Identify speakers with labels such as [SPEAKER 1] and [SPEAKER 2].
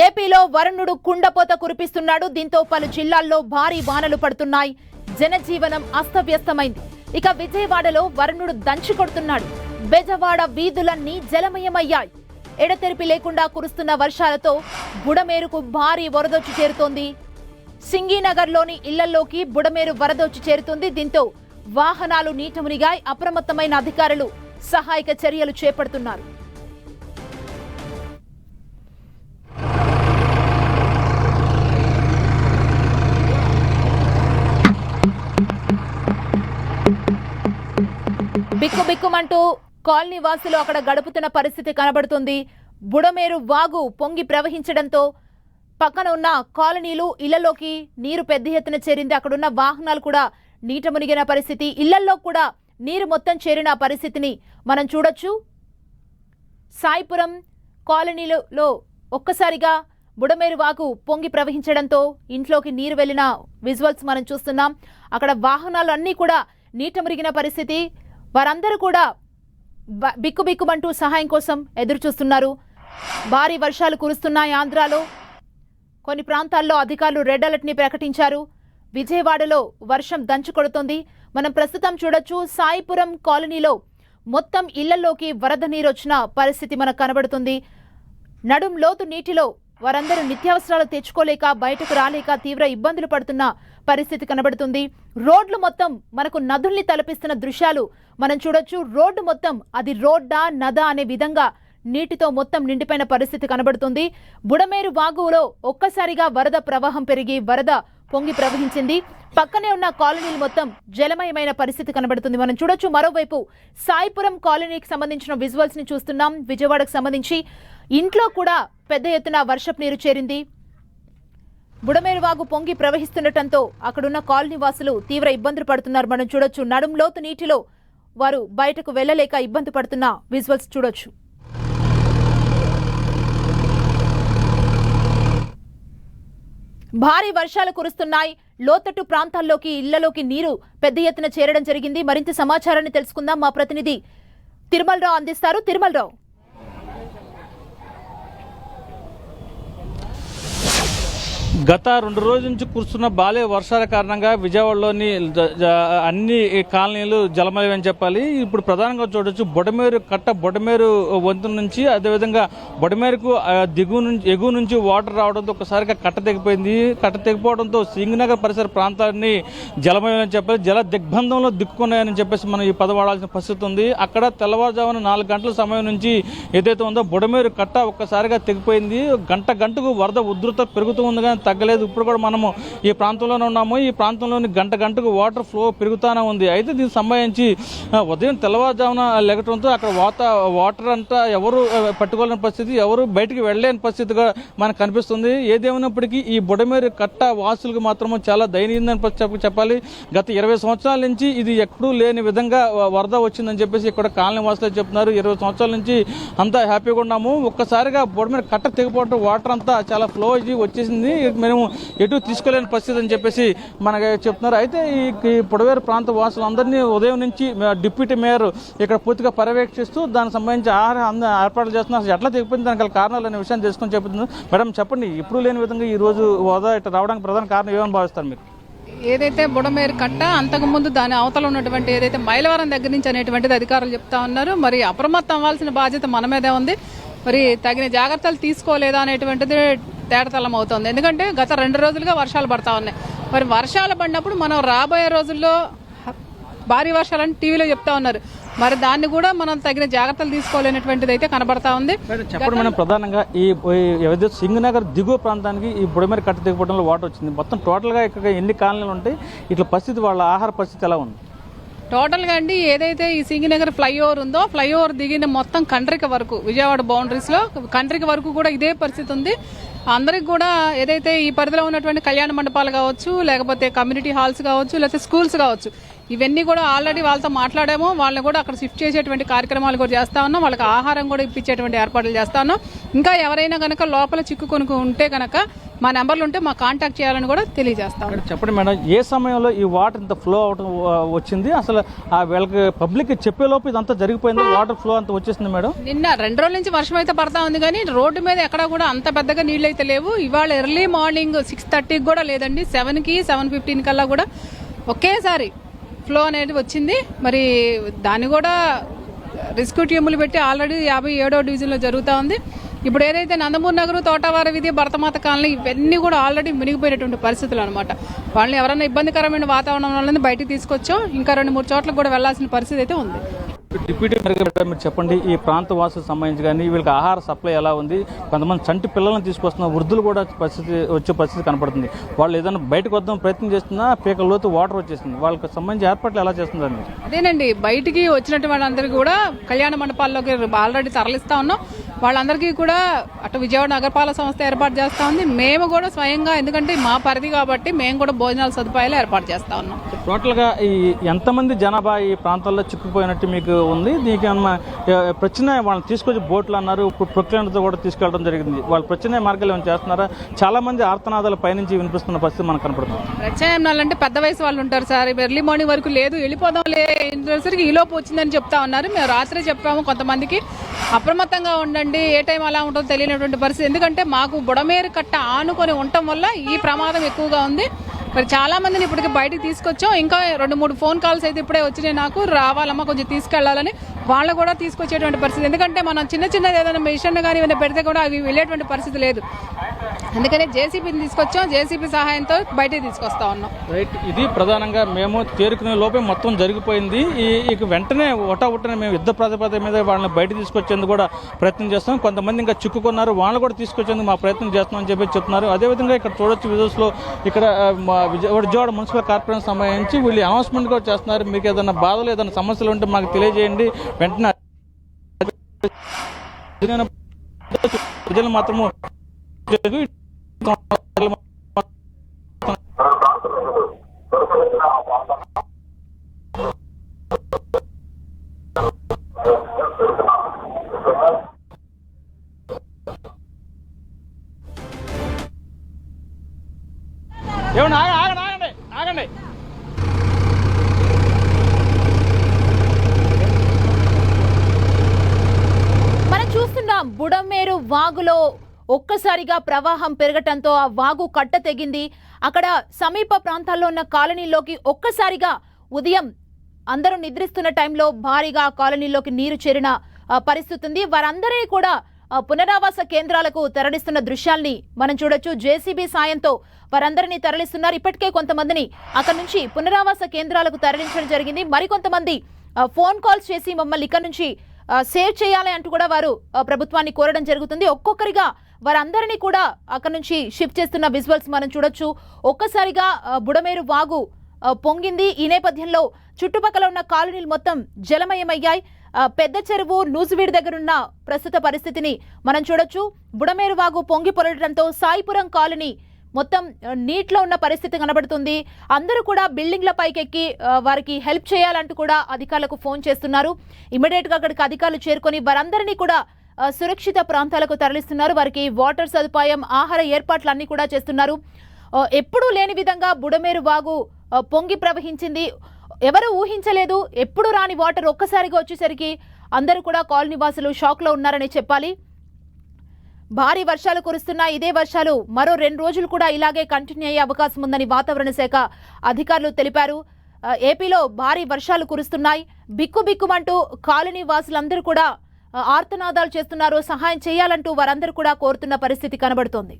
[SPEAKER 1] ఏపీలో వరుణుడు కుండపోత కురిపిస్తున్నాడు. దీంతో పలు జిల్లాల్లో భారీ వానలు పడుతున్నాయి. జనజీవనం అస్తవ్యస్తమైంది. ఇక విజయవాడలో వరుణుడు దంచి కొడుతున్నాడు. బెజవాడ వీధులన్నీ జలమయమయ్యాయి. ఎడతెరిపి లేకుండా కురుస్తున్న వర్షాలతో బుడమేరుకు భారీ వరదొచ్చి చేరుతోంది. సింగీనగర్లోని ఇళ్లలోకి బుడమేరు వరదొచ్చి చేరుతుంది. దీంతో వాహనాలు నీట మునిగాయి. అప్రమత్తమైన అధికారులు సహాయక చర్యలు చేపడుతున్నారు. బిక్కుబిక్కుమంటూ కాలనీ వాసులు అక్కడ గడుపుతున్న పరిస్థితి కనబడుతుంది. బుడమేరు వాగు పొంగి ప్రవహించడంతో పక్కన ఉన్న కాలనీలు ఇళ్లలోకి నీరు పెద్ద ఎత్తున చేరింది. అక్కడున్న వాహనాలు కూడా నీట మునిగిన పరిస్థితి. ఇళ్లల్లో కూడా నీరు మొత్తం చేరిన పరిస్థితిని మనం చూడొచ్చు. సాయిపురం కాలనీలో ఒక్కసారిగా బుడమేరు వాగు పొంగి ప్రవహించడంతో ఇంట్లోకి నీరు వెళ్లిన విజువల్స్ మనం చూస్తున్నాం. అక్కడ వాహనాలు అన్నీ కూడా నీట మునిగిన పరిస్థితి. వారందరూ కూడా బిక్కుబిక్కుమంటూ సహాయం కోసం ఎదురు చూస్తున్నారు. భారీ వర్షాలు కురుస్తున్నాయి. ఆంధ్రాలో కొన్ని ప్రాంతాల్లో అధికారులు రెడ్ అలర్ట్ ని ప్రకటించారు. విజయవాడలో వర్షం దంచుకొడుతోంది. మనం ప్రస్తుతం చూడొచ్చు. సాయిపురం కాలనీలో మొత్తం ఇళ్లలోకి వరద నీరు వచ్చిన పరిస్థితి మనకు కనబడుతుంది. నడుం లోతు నీటిలో వారందరూ నిత్యావసరాలు తెచ్చుకోలేక బయటకు రాలేక తీవ్ర ఇబ్బందులు పడుతున్న పరిస్థితి కనబడుతుంది. రోడ్లు మొత్తం మనకు నదుల్ని తలపిస్తున్న దృశ్యాలు మనం చూడొచ్చు. రోడ్డు మొత్తం అది రోడ్డా నదా అనే విధంగా నీటితో మొత్తం నిండిపోయిన పరిస్థితి కనబడుతుంది. బుడమేరు వాగులో ఒక్కసారిగా వరద ప్రవాహం పెరిగి వరద పొంగి ప్రవహించింది. పక్కనే ఉన్న కాలనీలు మొత్తం జలమయమైన పరిస్థితి కనబడుతుంది. మనం చూడొచ్చు. మరోవైపు సాయిపురం కాలనీకి సంబంధించిన విజువల్స్ ని చూస్తున్నాం. విజయవాడకు సంబంధించి ఇంట్లో కూడా పెద్ద ఎత్తున వర్షపు నీరు చేరింది. బుడమేరు వాగు పొంగి ప్రవహిస్తుండటంతో అక్కడున్న కాలనీ వాసులు తీవ్ర ఇబ్బందులు పడుతున్నారు. మనం చూడొచ్చు. నడుం లోతు నీటిలో వారు బయటకు వెళ్లలేక ఇబ్బంది పడుతున్న విజువల్స్ చూడొచ్చు. భారీ వర్షాలు కురుస్తున్నాయి. లోతట్టు ప్రాంతాల్లోకి ఇళ్లలోకి నీరు పెద్ద ఎత్తున చేరడం జరిగింది. మరింత సమాచారాన్ని తెలుసుకుందాం. మా ప్రతినిధి తిరుమలరావు అందిస్తారు. తిరుమలరావు,
[SPEAKER 2] గత 2 రోజుల నుంచి కురుస్తున్న భారీ వర్షాల కారణంగా విజయవాడలోని అన్ని కాలనీలు జలమయమని చెప్పాలి. ఇప్పుడు ప్రధానంగా చూడొచ్చు. బొడమేరు వంతు నుంచి, అదేవిధంగా బొడమేరుకు ఎగువ నుంచి వాటర్ రావడంతో ఒకసారిగా కట్ట తెగిపోయింది. కట్ట తెగిపోవడంతో సింగనగర్ పరిసర ప్రాంతాన్ని జలమయమని చెప్పాలి. జల దిగ్బంధంలో దిక్కున్నాయని చెప్పేసి మనం ఈ పదం వాడాల్సిన పరిస్థితి ఉంది. అక్కడ తెల్లవారుజామున 4 గంటల సమయం నుంచి ఏదైతే ఉందో బొడమేరు కట్ట ఒక్కసారిగా తెగిపోయింది. గంటకు వరద ఉధృత పెరుగుతూ ఉంది కానీ తగ్గలేదు. ఇప్పుడు కూడా మనము ఈ ప్రాంతంలోనే ఉన్నాము. ఈ ప్రాంతంలోని గంటకు వాటర్ ఫ్లో పెరుగుతూనే ఉంది. అయితే దీనికి సంబంధించి ఉదయం తెల్లవారుజామున లెగటంతో అక్కడ వాటర్ అంతా ఎవరు పట్టుకోలేని పరిస్థితి, ఎవరు బయటికి వెళ్ళలేని పరిస్థితిగా మనకు కనిపిస్తుంది. ఏదేమైనప్పటికీ ఈ బుడమేరు కట్ట వాసులకు మాత్రము చాలా దయనీయమని చెప్పాలి. గత 20 సంవత్సరాల నుంచి ఇది ఎప్పుడూ లేని విధంగా వరద వచ్చిందని చెప్పేసి ఇక్కడ కాలనీ వాసులు చెప్తున్నారు. 20 సంవత్సరాల నుంచి అంతా హ్యాపీగా ఉన్నాము. ఒక్కసారిగా బుడమేరు కట్ట తెగిపోవడం, వాటర్ అంతా చాలా ఫ్లో అయ్యి వచ్చేసింది. మేము ఎటు తీసుకోలేని పరిస్థితి అని చెప్పేసి మనకి చెప్తున్నారు. అయితే ఈ పొడవేరు ప్రాంత వాసులందరినీ ఉదయం నుంచి డిప్యూటీ మేయర్ ఇక్కడ పూర్తిగా పర్యవేక్షిస్తూ దానికి సంబంధించి ఆహారం ఏర్పాట్లు చేస్తున్నారు. ఎట్లా తెగిపోయింది, దానికి కారణాలు అనే విషయాన్ని తెలుసుకొని చెప్తున్నారు. మేడం చెప్పండి, ఇప్పుడు లేని విధంగా ఈ రోజు వరద ఇట్లా రావడానికి ప్రధాన కారణం ఏమని భావిస్తారు మీరు?
[SPEAKER 3] ఏదైతే బుడమేరు కట్ట అంతకుముందు దాని అవతల ఉన్నటువంటి ఏదైతే మైలవరం దగ్గర నుంచి అనేటువంటిది అధికారులు చెప్తా ఉన్నారు. మరి అప్రమత్తం అవ్వాల్సిన బాధ్యత మన మీదే ఉంది. మరి తగిన జాగ్రత్తలు తీసుకోలేదా అనేటువంటిది తేటతలం అవుతుంది. ఎందుకంటే గత 2 రోజులుగా వర్షాలు పడతా ఉన్నాయి. మరి వర్షాలు పడినప్పుడు మనం రాబోయే రోజుల్లో భారీ వర్షాలని టీవీలో చెప్తా ఉన్నారు. మరి దాన్ని కూడా మనం తగిన జాగ్రత్తలు తీసుకోలేనటువంటిది అయితే కనబడతా ఉంది.
[SPEAKER 2] చెప్పండి మనం ప్రధానంగా ఈ సింగనగర్ దిగువ ప్రాంతానికి ఈ బుడమేరు కట్ట దిగిపోవడంలో వాటర్ వచ్చింది. మొత్తం టోటల్గా ఇక్కడ ఎన్ని కాలనీలు ఉంటాయి, ఇట్లా పరిస్థితి, వాళ్ళ ఆహార పరిస్థితి ఎలా ఉంది?
[SPEAKER 3] టోటల్గా అండి, ఏదైతే ఈ సింగనగర్ ఫ్లైఓవర్ ఉందో, ఫ్లైఓవర్ దిగిన మొత్తం కండ్రిక వరకు, విజయవాడ బౌండరీస్ లో కండ్రిక వరకు కూడా ఇదే పరిస్థితి ఉంది. అందరికి కూడా ఏదైతే ఈ పరిధిలో ఉన్నటువంటి కళ్యాణ మండపాలు కావచ్చు, లేకపోతే కమ్యూనిటీ హాల్స్ కావచ్చు, లేకపోతే స్కూల్స్ కావచ్చు, ఇవన్నీ కూడా ఆల్రెడీ వాళ్ళతో మాట్లాడాము. వాళ్ళని కూడా అక్కడ షిఫ్ట్ చేసేటువంటి కార్యక్రమాలు కూడా చేస్తా ఉన్నాం. వాళ్ళకి ఆహారం కూడా ఇప్పించేటువంటి ఏర్పాట్లు చేస్తా ఉన్నాం. ఇంకా ఎవరైనా కనుక లోపల చిక్కుకొని ఉంటే కనుక మా నెంబర్లు ఉంటే మా కాంటాక్ట్ చేయాలని కూడా తెలియజేస్తాం.
[SPEAKER 2] చెప్పండి మేడం, ఏ సమయంలో ఈ వాటర్ ఇంత ఫ్లో అవటం వచ్చింది? అసలు వీళ్ళకి పబ్లిక్ చెప్పేలోపు ఇదంతా జరిగిపోయింది, వాటర్ ఫ్లో అంతా వచ్చేసింది మేడం?
[SPEAKER 3] నిన్న 2 రోజుల నుంచి వర్షం అయితే పడతా ఉంది, కానీ రోడ్డు మీద ఎక్కడ కూడా అంత పెద్దగా నీళ్ళు అయితే లేవు. ఇవాళ ఎర్లీ మార్నింగ్ 6:30కి కూడా లేదండి, 7కి 7:15 కల్లా కూడా ఒకేసారి ఫ్లో అనేది వచ్చింది. మరి దాన్ని కూడా రెస్క్యూ టీములు పెట్టి ఆల్రెడీ 57వ డివిజన్లో జరుగుతూ ఉంది. ఇప్పుడు ఏదైతే నందమూరి నగరు, తోటవారి వీధి, భరతమాత కాలనీ ఇవన్నీ కూడా ఆల్రెడీ మునిగిపోయినటువంటి పరిస్థితులు అనమాట. వాళ్ళని ఎవరైనా ఇబ్బందికరమైన వాతావరణం వల్ల బయటికి తీసుకొచ్చో ఇంకా 2-3 చోట్లకు కూడా వెళ్లాల్సిన పరిస్థితి అయితే ఉంది.
[SPEAKER 2] డిప్యూటీ మేయర్ మీరు చెప్పండి, ఈ ప్రాంత వాసులకు సంబంధించి కానీ వీళ్ళకి ఆహార సప్లై ఎలా ఉంది? కొంతమంది చంటి పిల్లలను తీసుకొస్తున్న వృద్ధులు కూడా వచ్చే పరిస్థితి కనపడుతుంది. వాళ్ళు ఏదైనా బయటకు వద్దాం ప్రయత్నం చేస్తున్నా పీకల లోతు వాటర్ వచ్చేసింది. వాళ్ళకి సంబంధించి ఏర్పాట్లు ఎలా చేస్తుందండి?
[SPEAKER 3] అదేనండి, బయటికి వచ్చినట్టు వాళ్ళందరికీ కూడా కళ్యాణ మండపాల్లోకి ఆల్రెడీ తరలిస్తా ఉన్నాం. వాళ్ళందరికీ కూడా అటు విజయవాడ నగరపాలక సంస్థ ఏర్పాటు చేస్తా ఉంది. మేము కూడా స్వయంగా, ఎందుకంటే మా పరిధి కాబట్టి మేము కూడా భోజనాల సదుపాయాలు ఏర్పాటు చేస్తా ఉన్నాం.
[SPEAKER 2] టోటల్గా ఈ ఎంతమంది జనాభా ఈ ప్రాంతాల్లో చిక్కుపోయినట్టు మీకు ఉంది? దీనికి ఏమన్నా ప్రత్యామ్నాయ వాళ్ళని తీసుకొచ్చి బోట్లు అన్నారు, ప్రొక్లైన్తో కూడా తీసుకెళ్ళడం జరిగింది. వాళ్ళు ప్రత్యామ్నాయ మార్గాలు ఏమైనా చేస్తున్నారా? చాలా మంది ఆర్తనాదాలు పైనుంచి వినిపిస్తున్న పరిస్థితి మనకు కనపడుతుంది.
[SPEAKER 3] ప్రత్యామ్నాయాలు అంటే పెద్ద వయసు వాళ్ళు ఉంటారు సార్, ఎర్లీ మార్నింగ్ వరకు లేదు, వెళ్ళిపోదాం లేసరికి ఈలోపు వచ్చిందని చెప్తా ఉన్నారు. మేము రాత్రే చెప్పాము కొంతమందికి అప్రమత్తంగా ఉండండి, ఏ టైం అలా ఉంటుందో తెలియనటువంటి పరిస్థితి. ఎందుకంటే మాకు బుడమేరు కట్ట ఆనుకొని ఉండటం వల్ల ఈ ప్రమాదం ఎక్కువగా ఉంది. మరి చాలా మందిని ఇప్పటికి బయటికి తీసుకొచ్చాం. ఇంకా 2-3 ఫోన్ కాల్స్ అయితే ఇప్పుడే వచ్చినాయి నాకు, రావాలమ్మా కొంచెం తీసుకెళ్లాలని. వాళ్ళు కూడా తీసుకొచ్చేటువంటి పరిస్థితి. ఎందుకంటే మనం చిన్నది ఏదైనా మిషన్ కానీ ఏమైనా పెడితే కూడా అవి వెళ్ళేటువంటి పరిస్థితి లేదు. అందుకనే జేసీబీని తీసుకొచ్చాం, జేసీబీ సహాయంతో బయటికి తీసుకొస్తా ఉన్నాం.
[SPEAKER 2] రైట్, ఇది ప్రధానంగా మేము చేరుకునే లోపే మొత్తం జరిగిపోయింది. ఇక వెంటనే ఒట్టనే మేము యుద్ధ ప్రాతిపదిక మీద వాళ్ళని బయట తీసుకొచ్చేందుకు కూడా ప్రయత్నం చేస్తాం. కొంతమంది ఇంకా చిక్కుకున్నారు, వాళ్ళు కూడా తీసుకొచ్చేందుకు మా ప్రయత్నం చేస్తామని చెప్పి చెప్తున్నారు. అదేవిధంగా ఇక్కడ చూడొచ్చు విజువల్స్లో ఇక్కడ విజయవాడ మున్సిపల్ కార్పొరేషన్ సంబంధించి వీళ్ళు అనౌన్స్మెంట్ కూడా చేస్తున్నారు. మీకు ఏదైనా బాధలు ఏదైనా సమస్యలు ఉంటే మాకు తెలియజేయండి, వెంటనే ప్రజలు మాత్రము ఏమన్నా ఆగండి.
[SPEAKER 1] మనం చూస్తున్నాం బుడమేరు వాగులో ఒక్కసారిగా ప్రవాహం పెరగటంతో ఆ వాగు కట్ట తెగింది. అక్కడ సమీప ప్రాంతాల్లో ఉన్న కాలనీలోకి ఒక్కసారిగా ఉదయం అందరూ నిద్రిస్తున్న టైంలో భారీగా కాలనీలోకి నీరు చేరిన పరిస్థితి ఉంది. వారందరినీ కూడా పునరావాస కేంద్రాలకు తరలిస్తున్న దృశ్యాల్ని మనం చూడొచ్చు. జేసీబీ సాయంతో వారందరినీ తరలిస్తున్నారు. ఇప్పటికే కొంతమందిని అక్కడ నుంచి పునరావాస కేంద్రాలకు తరలించడం జరిగింది. మరికొంతమంది ఫోన్ కాల్స్ చేసి మమ్మల్ని ఇక్కడ నుంచి సేవ్ చేయాలి అంటూ కూడా వారు ప్రభుత్వాన్ని కోరడం జరుగుతుంది. ఒక్కొక్కరిగా వారందరినీ కూడా అక్కడ నుంచి షిఫ్ట్ చేస్తున్న విజువల్స్ మనం చూడొచ్చు. ఒక్కసారిగా బుడమేరు వాగు పొంగింది. ఈ నేపథ్యంలో చుట్టుపక్కల ఉన్న కాలనీలు మొత్తం జలమయమయ్యాయి. పెద్ద చెరువు నూజివీడు దగ్గరున్న ప్రస్తుత పరిస్థితిని మనం చూడొచ్చు. బుడమేరు వాగు పొంగి పొరలడంతో సాయిపురం కాలనీ మొత్తం నీటిలో ఉన్న పరిస్థితి కనబడుతుంది. అందరూ కూడా బిల్డింగ్ల పైకెక్కి వారికి హెల్ప్ చేయాలంటూ కూడా అధికారులకు ఫోన్ చేస్తున్నారు. ఇమీడియట్ గా అక్కడికి అధికారులు చేరుకొని వారందరినీ కూడా సురక్షిత ప్రాంతాలకు తరలిస్తున్నారు. వారికి వాటర్ సదుపాయం, ఆహార ఏర్పాట్లన్నీ కూడా చేస్తున్నారు. ఎప్పుడూ లేని విధంగా బుడమేరు వాగు పొంగి ప్రవహించింది. ఎవరు ఊహించలేదు. ఎప్పుడు రాని వాటర్ ఒక్కసారిగా వచ్చేసరికి అందరూ కూడా కాలనీ వాసులు షాక్ లో ఉన్నారని చెప్పాలి. భారీ వర్షాలు కురుస్తున్నాయి. ఇదే వర్షాలు మరో 2 రోజులు కూడా ఇలాగే కంటిన్యూ అయ్యే అవకాశం ఉందని వాతావరణ శాఖ అధికారులు తెలిపారు. ఏపీలో భారీ వర్షాలు కురుస్తున్నాయి. బిక్కుబిక్కుమంటూ కాలనీ వాసులందరూ కూడా ఆర్తనాదాలు చేస్తున్నారు. సహాయం చేయాలంటూ వారందరూ కూడా కోరుతున్న పరిస్థితి కనబడుతోంది.